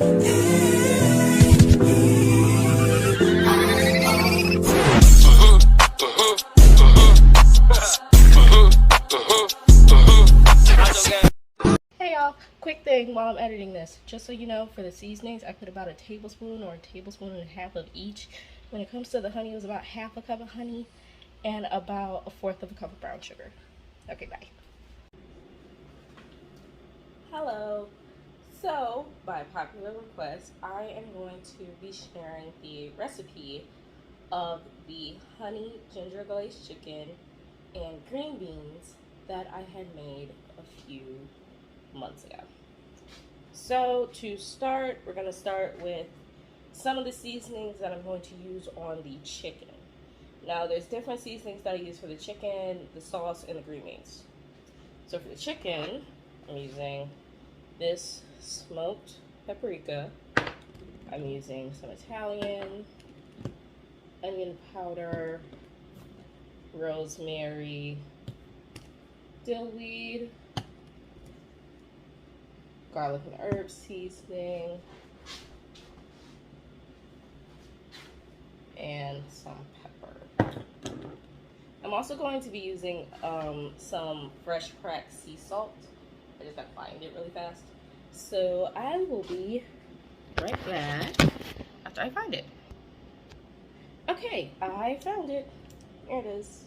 Hey y'all, quick thing while I'm editing this. Just so you know, for the seasonings, I put about a tablespoon or a tablespoon and a half of each. When it comes to the honey, it was about half a cup of honey and about a fourth of a cup of brown sugar. Okay, bye. Hello. So, by popular request, I am going to be sharing the recipe of the honey ginger glazed chicken and green beans that I had made a few months ago. So to start, we're going to start with some of the seasonings that I'm going to use on the chicken. Now there's different seasonings that I use for the chicken, the sauce, and the green beans. So for the chicken, I'm using this smoked paprika. I'm using some Italian, onion powder, rosemary, dill weed, garlic and herb seasoning, and some pepper. I'm also going to be using some fresh cracked sea salt. I just gotta find it really fast. So I will be right back after I find it. Okay, I found it. Here it is.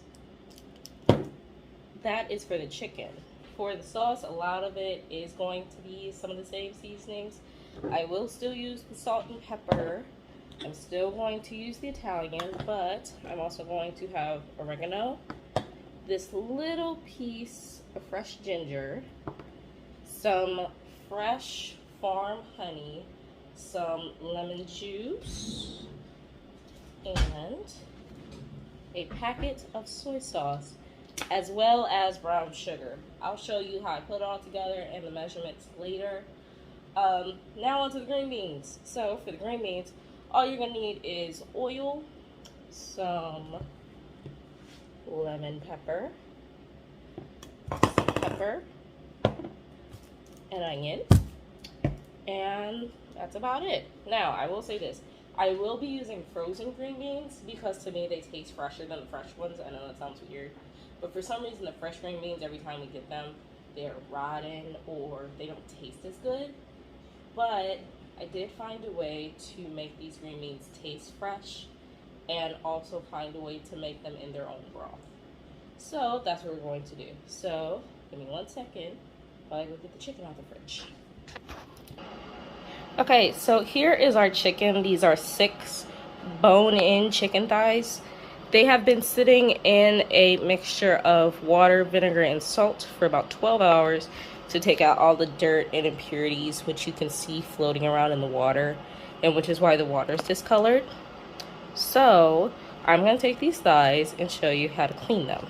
That is for the chicken. For the sauce, a lot of it is going to be some of the same seasonings. I will still use the salt and pepper. I'm still going to use the Italian, but I'm also going to have oregano, this little piece of fresh ginger, some fresh farm honey, some lemon juice, and a packet of soy sauce, as well as brown sugar. I'll show you how I put it all together and the measurements later. Now onto the green beans. So for the green beans, all you're gonna need is oil, some lemon pepper, some pepper, an onion, and that's about it. Now I will say this. I will be using frozen green beans because to me they taste fresher than the fresh ones. I know that sounds weird, but for some reason the fresh green beans, every time we get them, they're rotten or they don't taste as good. But I did find a way to make these green beans taste fresh and also find a way to make them in their own broth. So that's what we're going to do. So give me 1 second while I go get the chicken out of the fridge. Okay, so here is our chicken. These are 6 bone-in chicken thighs. They have been sitting in a mixture of water, vinegar, and salt for about 12 hours to take out all the dirt and impurities, which you can see floating around in the water, and which is why the water is discolored. So I'm going to take these thighs and show you how to clean them.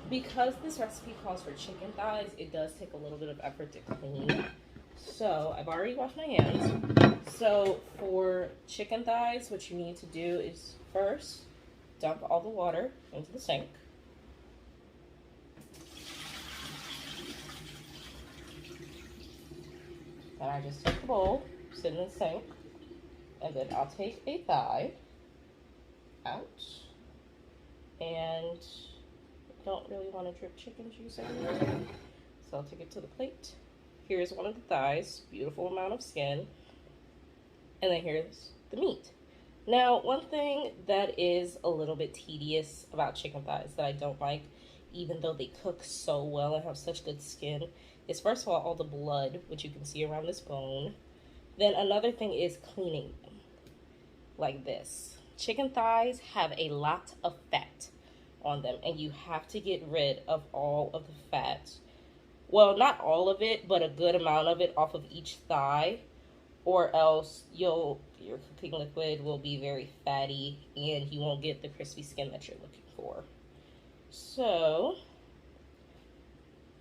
Because this recipe calls for chicken thighs, it does take a little bit of effort to clean. So I've already washed my hands. So for chicken thighs, what you need to do is first dump all the water into the sink. Then I just take the bowl, sit in the sink, and then I'll take a thigh out. And I don't really want to drip chicken juice everywhere, so I'll take it to the plate. Here's one of the thighs, beautiful amount of skin. And then here's the meat. Now, one thing that is a little bit tedious about chicken thighs that I don't like, even though they cook so well and have such good skin, is first of all the blood, which you can see around this bone. Then another thing is cleaning them, like this. Chicken thighs have a lot of fat on them, and you have to get rid of all of the fat. Well, not all of it, but a good amount of it off of each thigh, or else your cooking liquid will be very fatty and you won't get the crispy skin that you're looking for. So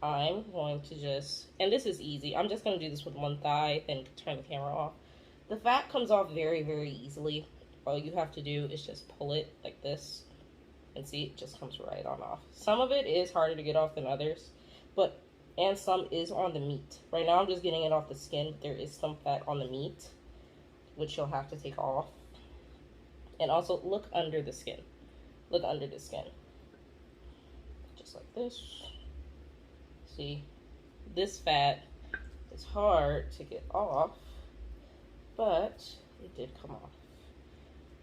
I'm going to just, and this is easy, I'm just going to do this with one thigh, then turn the camera off. The fat comes off very, very easily. All you have to do is just pull it like this, and see, it just comes right on off. Some of it is harder to get off than others, but and some is on the meat. Right now I'm just getting it off the skin, but there is some fat on the meat, which you'll have to take off. And also look under the skin. Look under the skin. Just like this. See, this fat is hard to get off, but it did come off.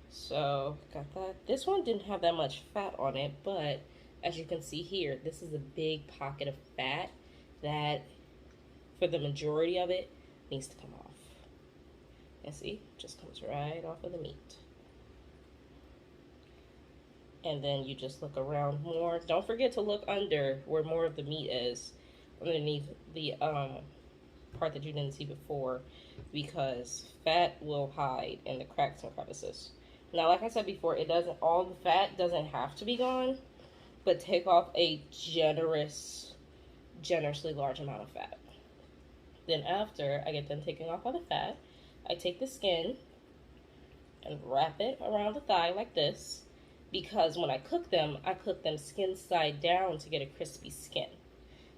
So, got that. This one didn't have that much fat on it, but as you can see here, this is a big pocket of fat that, for the majority of it, needs to come off. And see, it just comes right off of the meat. And then you just look around more. Don't forget to look under where more of the meat is, underneath the part that you didn't see before, because fat will hide in the cracks and crevices. Now, like I said before, all the fat doesn't have to be gone, but take off a generously large amount of fat. Then after I get done taking off all the fat, I take the skin and wrap it around the thigh like this, because when I cook them skin side down to get a crispy skin.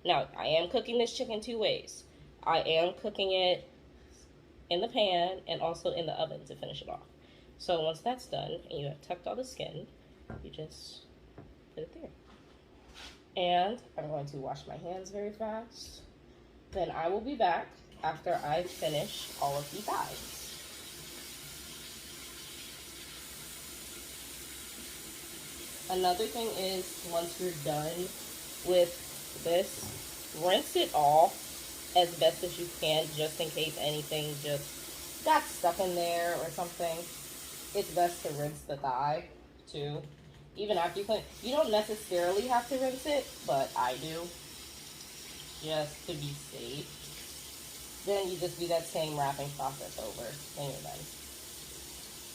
Now, I am cooking this chicken 2 ways. I am cooking it in the pan and also in the oven to finish it off. So once that's done and you have tucked all the skin, you just put it there. And I'm going to wash my hands very fast. Then I will be back after I finish all of the thighs. Another thing is, once you're done with this, rinse it off as best as you can, just in case anything just got stuck in there or something. It's best to rinse the thigh too, even after you clean it. You don't necessarily have to rinse it, but I do, just to be safe. Then you just do that same wrapping process over, and you're done.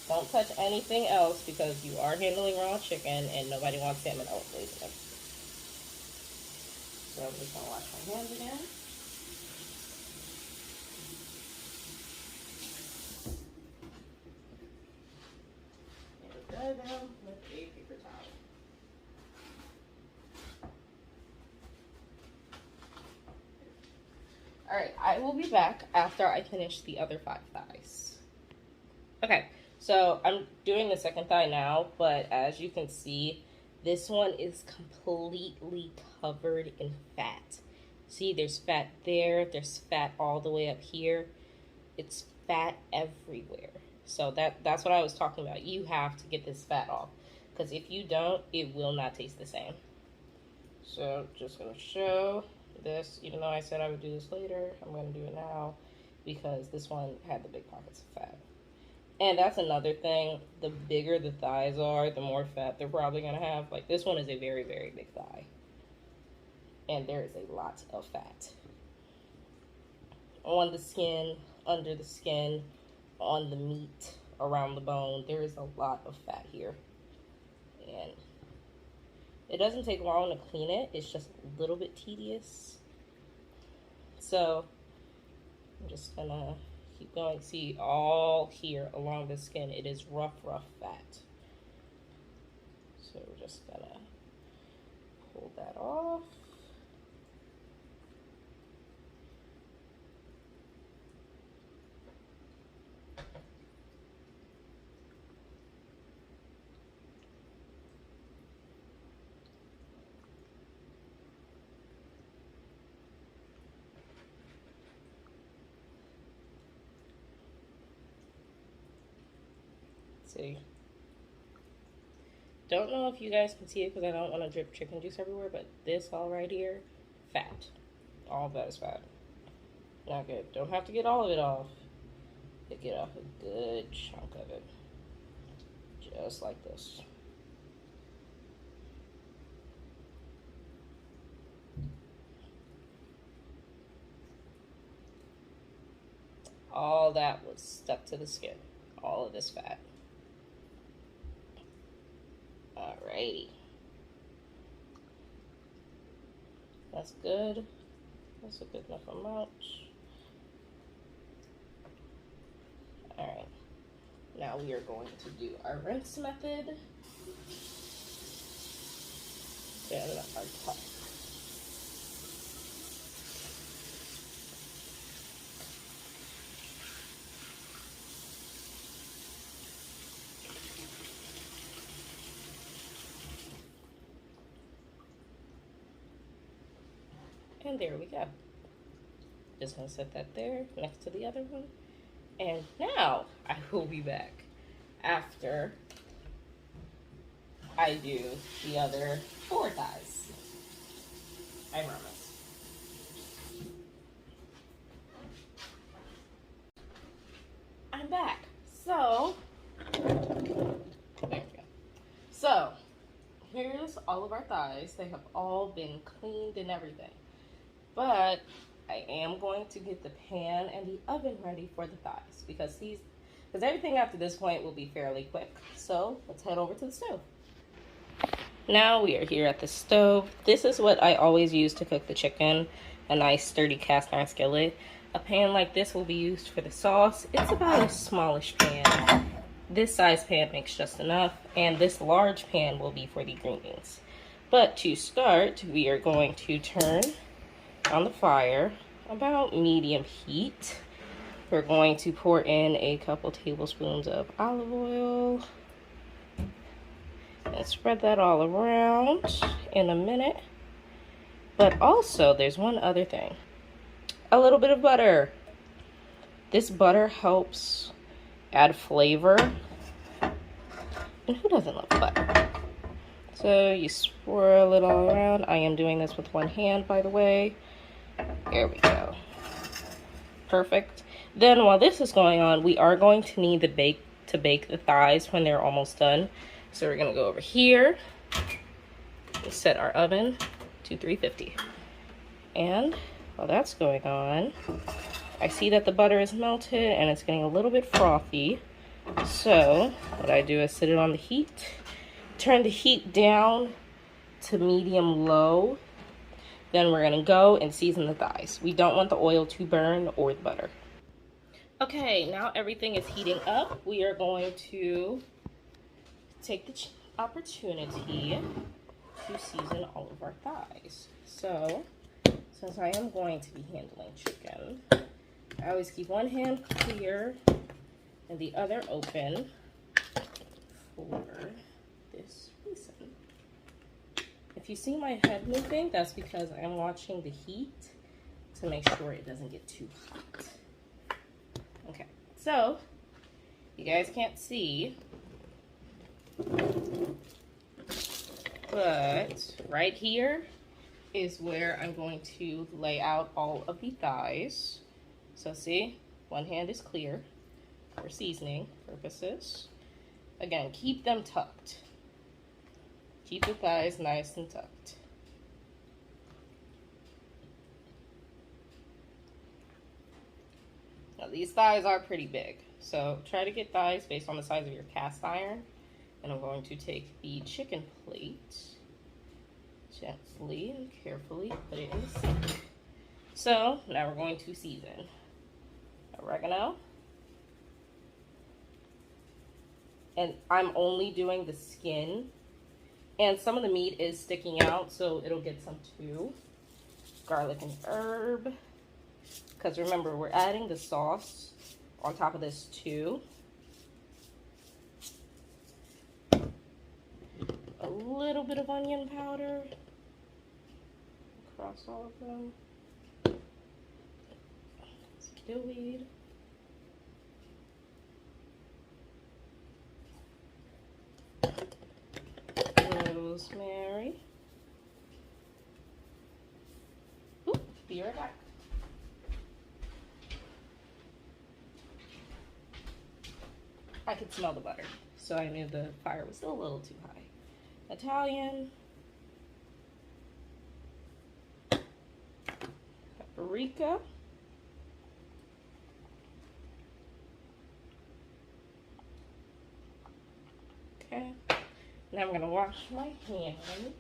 Don't touch anything else, because you are handling raw chicken and nobody wants salmon overlays in it. So I'm just gonna wash my hands again. And dry them with a paper towel. Alright, I will be back after I finish the other 5 thighs. Okay, so I'm doing the second thigh now, but as you can see, this one is completely covered in fat. See, there's fat there, there's fat all the way up here. It's fat everywhere. So that's what I was talking about. You have to get this fat off, because if you don't, it will not taste the same. So just gonna show this, even though I said I would do this later, I'm gonna do it now, because this one had the big pockets of fat. And that's another thing, the bigger the thighs are, the more fat they're probably gonna have. Like, this one is a very, very big thigh. And there is a lot of fat. On the skin, under the skin, on the meat, around the bone, there is a lot of fat here. And it doesn't take long to clean it, it's just a little bit tedious. So, I'm just gonna keep going. See, all here along the skin, it is rough fat. So we're just gonna pull that off. See, don't know if you guys can see it because I don't want to drip chicken juice everywhere, but this all right here, fat. All of that is fat. Not good. Don't have to get all of it off, but get off a good chunk of it. Just like this. All that was stuck to the skin. All of this fat. Alrighty. That's good. That's a good enough amount. Alright. Now we are going to do our rinse method. Then our top. And there we go. Just gonna set that there next to the other one. And now I will be back after I do the other 4 thighs. I promise. I'm back. So, there we go. So, here's all of our thighs. They have all been cleaned and everything. But I am going to get the pan and the oven ready for the thighs because everything after this point will be fairly quick. So let's head over to the stove. Now we are here at the stove. This is what I always use to cook the chicken, a nice sturdy cast iron skillet. A pan like this will be used for the sauce. It's about a smallish pan. This size pan makes just enough, and this large pan will be for the green beans. But to start, we are going to turn on the fire about medium heat. We're going to pour in a couple tablespoons of olive oil and spread that all around in a minute. But also, there's one other thing. A little bit of butter. This butter helps add flavor. And who doesn't love butter? So you swirl it all around. I am doing this with one hand, by the way. There we go. Perfect. Then while this is going on, we are going to need to bake the thighs when they're almost done. So we're going to go over here and set our oven to 350. And while that's going on, I see that the butter is melted and it's getting a little bit frothy. So what I do is set it on the heat, turn the heat down to medium low. Then we're gonna go and season the thighs. We don't want the oil to burn or the butter. Okay, now everything is heating up. We are going to take the opportunity to season all of our thighs. So, since I am going to be handling chicken, I always keep one hand clear and the other open for this reason. If you see my head moving, that's because I am watching the heat to make sure it doesn't get too hot. Okay, so you guys can't see, but right here is where I'm going to lay out all of the thighs. So see, one hand is clear for seasoning purposes. Again, keep them tucked. Keep the thighs nice and tucked. Now these thighs are pretty big, so try to get thighs based on the size of your cast iron. And I'm going to take the chicken plate, gently and carefully put it in the sink. So now we're going to season. Oregano. And I'm only doing the skin. And some of the meat is sticking out, so it'll get some too. Garlic and herb. Because remember, we're adding the sauce on top of this too. A little bit of onion powder across all of them. Stillweed. Rosemary. Ooh, be right back. I could smell the butter, so I knew the fire was still a little too high. Italian. Paprika. Okay. Now I'm going to wash my hand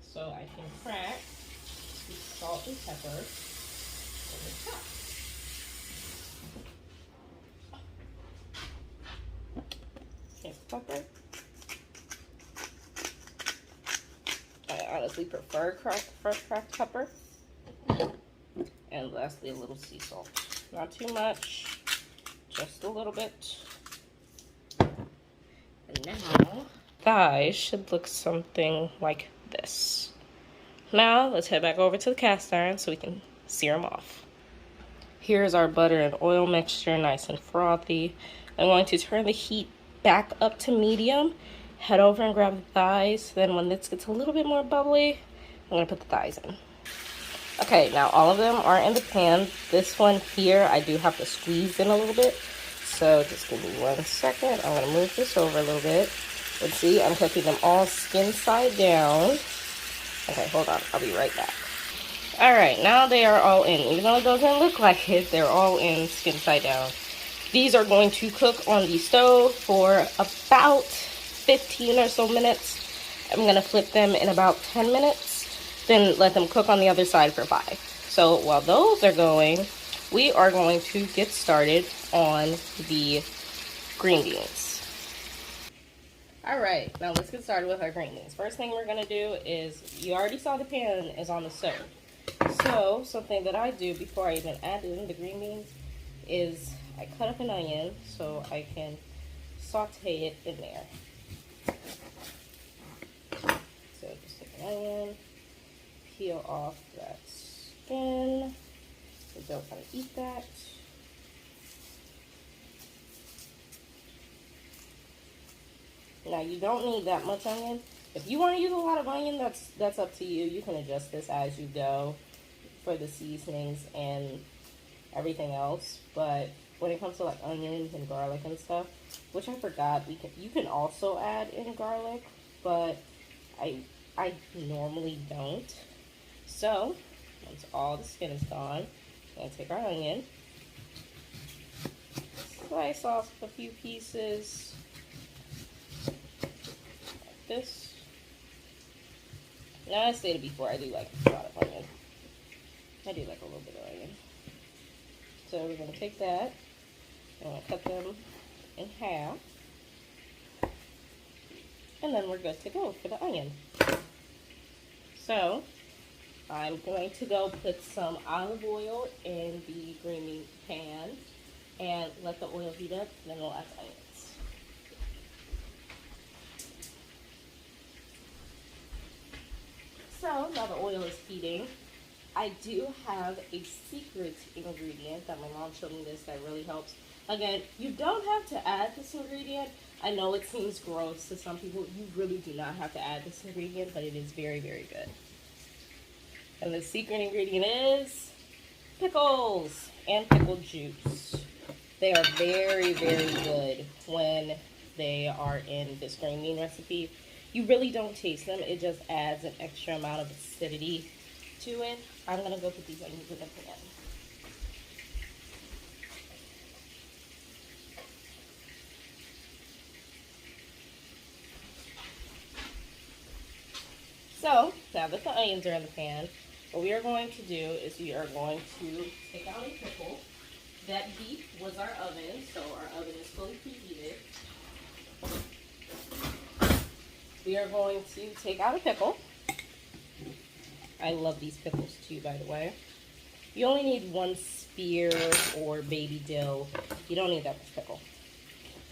so I can crack the salt and pepper over the top. Okay, pepper. I honestly prefer fresh cracked pepper. And lastly, a little sea salt. Not too much, just a little bit. And now, thighs should look something like this. Now let's head back over to the cast iron so we can sear them off. Here's our butter and oil mixture, nice and frothy. I'm going to turn the heat back up to medium, head over and grab the thighs. Then when this gets a little bit more bubbly, I'm gonna put the thighs in. Okay, now all of them are in the pan. This one here, I do have to squeeze in a little bit. So just give me 1 second. I'm gonna move this over a little bit. And see, I'm cooking them all skin side down. Okay, hold on, I'll be right back. All right, now they are all in. Even though it doesn't look like it, they're all in skin side down. These are going to cook on the stove for about 15 or so minutes. I'm gonna flip them in about 10 minutes, then let them cook on the other side for 5. So while those are going, we are going to get started on the green beans. All right, now let's get started with our green beans. First thing we're gonna do is, you already saw the pan is on the stove. So something that I do before I even add in the green beans is I cut up an onion so I can saute it in there. So just take an onion, peel off that skin. I don't want to eat that. Now you don't need that much onion. If you want to use a lot of onion, that's up to you. You can adjust this as you go for the seasonings and everything else. But when it comes to like onions and garlic and stuff, which I forgot, you can also add in garlic, but I normally don't. So once all the skin is gone, I'm gonna take our onion, slice off a few pieces. This. Now I stated before, I do like a lot of onion. I do like a little bit of onion. So we're going to take that, and we'll cut them in half, and then we're good to go for the onion. So I'm going to go put some olive oil in the green bean pan and let the oil heat up, and then we'll add the onions. So now the oil is heating. I do have a secret ingredient that my mom showed me that really helps. Again, you don't have to add this ingredient. I know it seems gross to some people. You really do not have to add this ingredient, but it is very, very good. And the secret ingredient is pickles and pickle juice. They are very, very good when they are in this green bean recipe. You really don't taste them. It just adds an extra amount of acidity to it. I'm going to go put these onions in the pan. So, now that the onions are in the pan, what we are going to do is we are going to take out a pickle. That heat was our oven, so our oven is fully preheated. We are going to take out a pickle. I love these pickles too, by the way. You only need 1 spear or baby dill. You don't need that much pickle.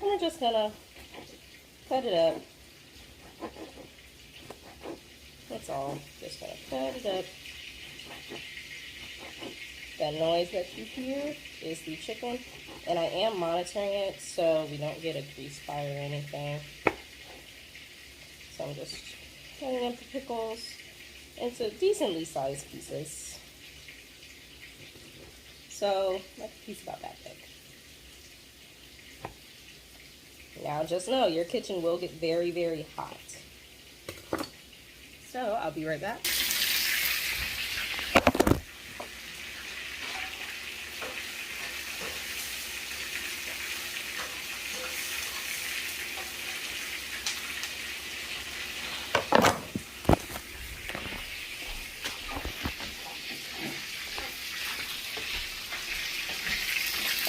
And we're just gonna cut it up. That's all. Just gonna cut it up. That noise that you hear is the chicken. And I am monitoring it so we don't get a grease fire or anything. So I'm just cutting up the pickles into decently sized pieces. So like a piece about that big. Now just know your kitchen will get very, very hot. So I'll be right back.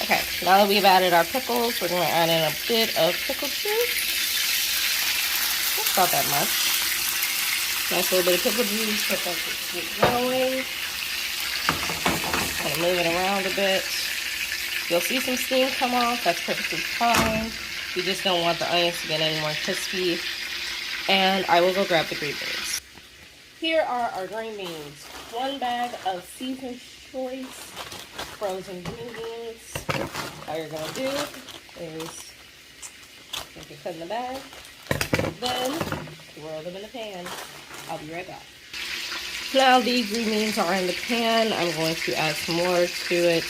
Okay, now that we've added our pickles, we're going to add in a bit of pickle juice. That's not that much. Nice little bit of pickle juice, let that get going. Kind of move it around a bit. You'll see some steam come off, that's perfectly fine. You just don't want the onions to get any more crispy. And I will go grab the green beans. Here are our green beans. 1 bag of seasoned choice frozen green beans. All you're gonna do is make a cut in the bag, then roll them in the pan. I'll be right back. Now the green beans are in the pan. I'm going to add some more to it.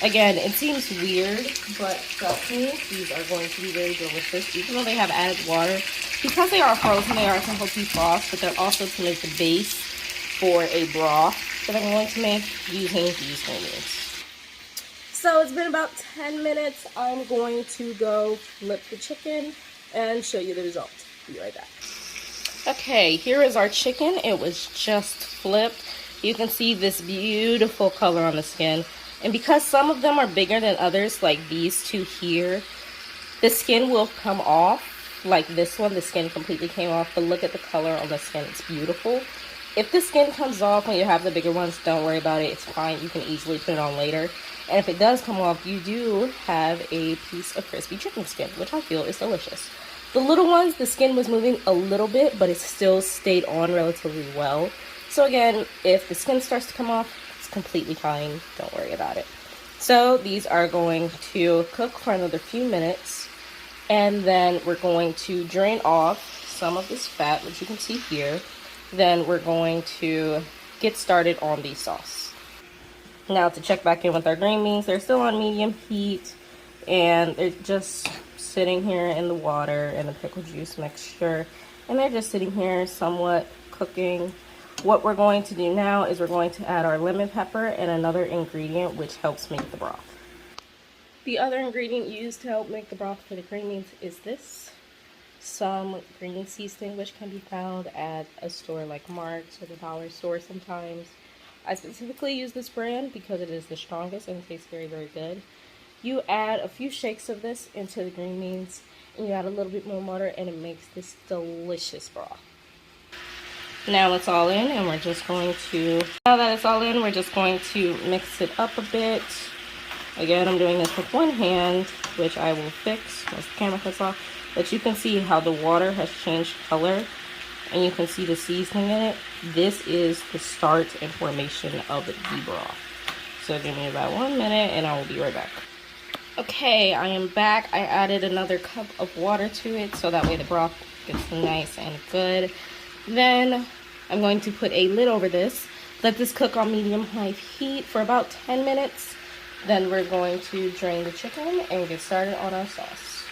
Again, it seems weird, but trust me, these are going to be very delicious. Even though they have added water, because they are frozen, they are to help defrost, but they're also to make the base for a broth that I'm going to make using these green beans. So it's been about 10 minutes. I'm going to go flip the chicken and show you the result. Be right back. Okay, here is our chicken. It was just flipped. You can see this beautiful color on the skin. And because some of them are bigger than others, like these two here, the skin will come off. Like this one, the skin completely came off. But look at the color on the skin. It's beautiful. If the skin comes off when you have the bigger ones, don't worry about it. It's fine. You can easily put it on later. And if it does come off, you do have a piece of crispy chicken skin, which I feel is delicious. The little ones, the skin was moving a little bit, but it still stayed on relatively well. So again, if the skin starts to come off, it's completely fine. Don't worry about it. So these are going to cook for another few minutes. And then we're going to drain off some of this fat, which you can see here. Then we're going to get started on the sauce. Now to check back in with our green beans, they're still on medium heat. And they're just sitting here in the water and the pickle juice mixture, and they're just sitting here somewhat cooking. What we're going to do now is we're going to add our lemon pepper and another ingredient which helps make the broth. The other ingredient used to help make the broth for the green beans is this. Some green seasoning, which can be found at a store like Mark's or the dollar store sometimes. I specifically use this brand because it is the strongest and it tastes very, very good. You add a few shakes of this into the green beans, and you add a little bit more water, and it makes this delicious broth. Now it's all in, and we're just going to, now that it's all in, we're just going to mix it up a bit. Again, I'm doing this with one hand, which I will fix once the camera cuts off. But you can see how the water has changed color, and you can see the seasoning in it. This is the start and formation of the broth. So give me about 1 minute, and I will be right back. Okay, I am back. I added another cup of water to it so that way the broth gets nice and good. Then I'm going to put a lid over this. Let this cook on medium-high heat for about 10 minutes. Then we're going to drain the chicken and get started on our sauce.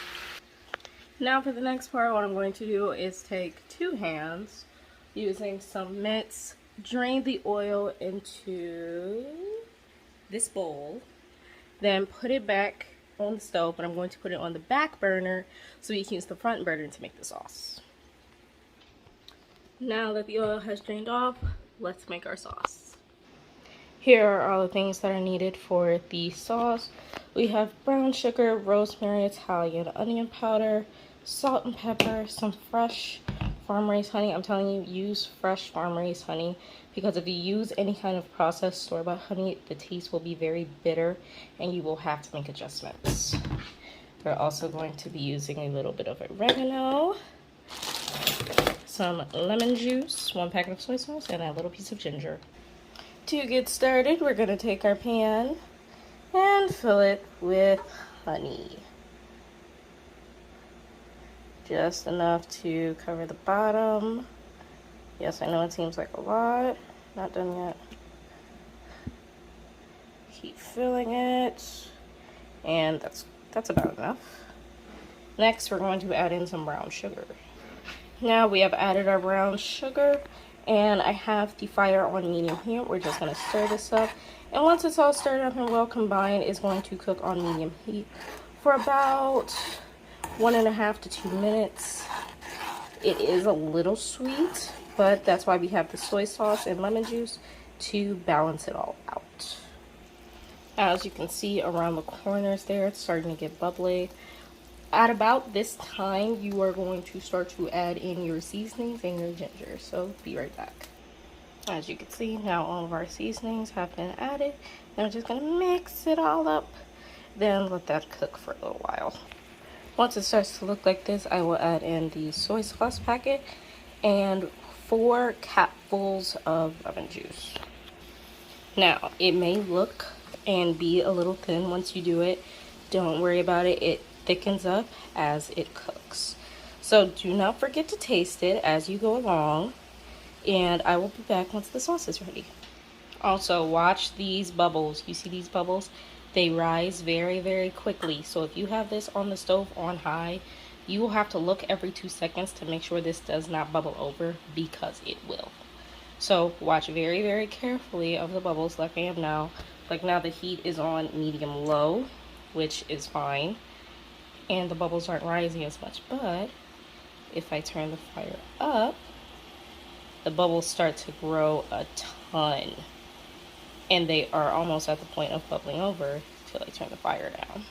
Now for the next part, what I'm going to do is take 2 hands using some mitts, drain the oil into this bowl. Then put it back on the stove, but I'm going to put it on the back burner so you can use the front burner to make the sauce. Now that the oil has drained off, let's make our sauce. Here are all the things that are needed for the sauce. We have brown sugar, rosemary, Italian onion powder, salt and pepper, some fresh farm-raised honey. I'm telling you, use fresh farm-raised honey, because if you use any kind of processed store-bought honey, the taste will be very bitter and you will have to make adjustments. We're also going to be using a little bit of oregano, some lemon juice, 1 packet of soy sauce, and a little piece of ginger. To get started, we're going to take our pan and fill it with honey. Just enough to cover the bottom. Yes, I know it seems like a lot. Not done yet. Keep filling it. And that's about enough. Next, we're going to add in some brown sugar. Now we have added our brown sugar, and I have the fire on medium heat. We're just going to stir this up. And once it's all stirred up and well combined, it's going to cook on medium heat for about 1.5 to 2 minutes. It is a little sweet, but that's why we have the soy sauce and lemon juice to balance it all out. As you can see around the corners there, it's starting to get bubbly. At about this time, you are going to start to add in your seasonings and your ginger, so be right back. As you can see, now all of our seasonings have been added, and I'm just going to mix it all up, then let that cook for a little while. Once it starts to look like this, I will add in the soy sauce packet, and 4 capfuls of lemon juice. Now, it may look and be a little thin once you do it. Don't worry about it. It thickens up as it cooks. So do not forget to taste it as you go along. And I will be back once the sauce is ready. Also, watch these bubbles. You see these bubbles? They rise very, very quickly. So if you have this on the stove on high, you will have to look every 2 seconds to make sure this does not bubble over, because it will. So watch very, very carefully of the bubbles like I am now. Like now the heat is on medium low, which is fine. And the bubbles aren't rising as much. But if I turn the fire up, the bubbles start to grow a ton. And they are almost at the point of bubbling over till I turn the fire down.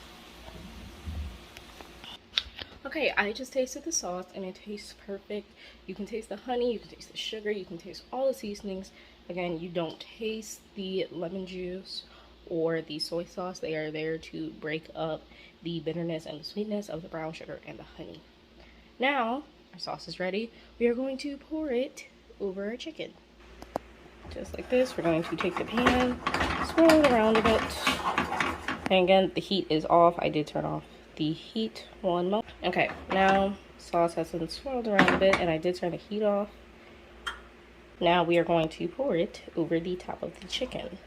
Okay, I just tasted the sauce and it tastes perfect. You can taste the honey, you can taste the sugar, you can taste all the seasonings. Again, you don't taste the lemon juice or the soy sauce. They are there to break up the bitterness and the sweetness of the brown sugar and the honey. Now, our sauce is ready. We are going to pour it over our chicken. Just like this, we're going to take the pan, swirl it around a bit. And again, the heat is off. I did turn off the heat one moment. Okay, now sauce has been swirled around a bit and I did turn the heat off. Now we are going to pour it over the top of the chicken.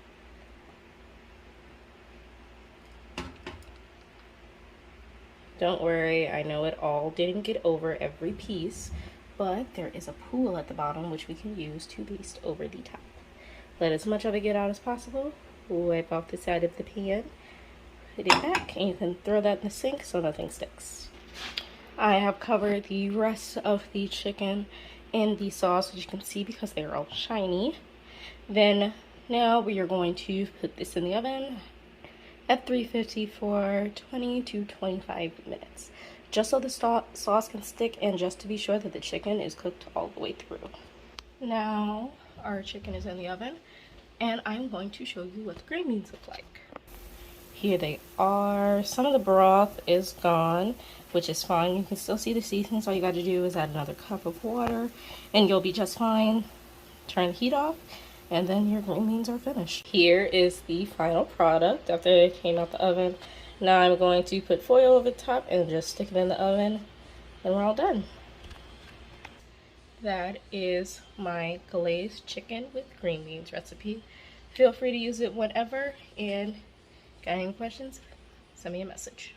Don't worry, I know it all didn't get over every piece, but there is a pool at the bottom which we can use to baste over the top. Let as much of it get out as possible. Wipe off the side of the pan. Put it back and you can throw that in the sink so nothing sticks. I have covered the rest of the chicken in the sauce, as you can see, because they're all shiny. Then now we are going to put this in the oven at 350 for 20 to 25 minutes. Just so the sauce can stick and just to be sure that the chicken is cooked all the way through. Now our chicken is in the oven and I'm going to show you what the green beans look like. Here they are. Some of the broth is gone, which is fine. You can still see the seasonings. All you got to do is add another cup of water and you'll be just fine. Turn the heat off and then your green beans are finished. Here is the final product after it came out the oven. Now I'm going to put foil over the top and just stick it in the oven and we're all done. That is my glazed chicken with green beans recipe. Feel free to use it whenever, and got any questions? Send me a message.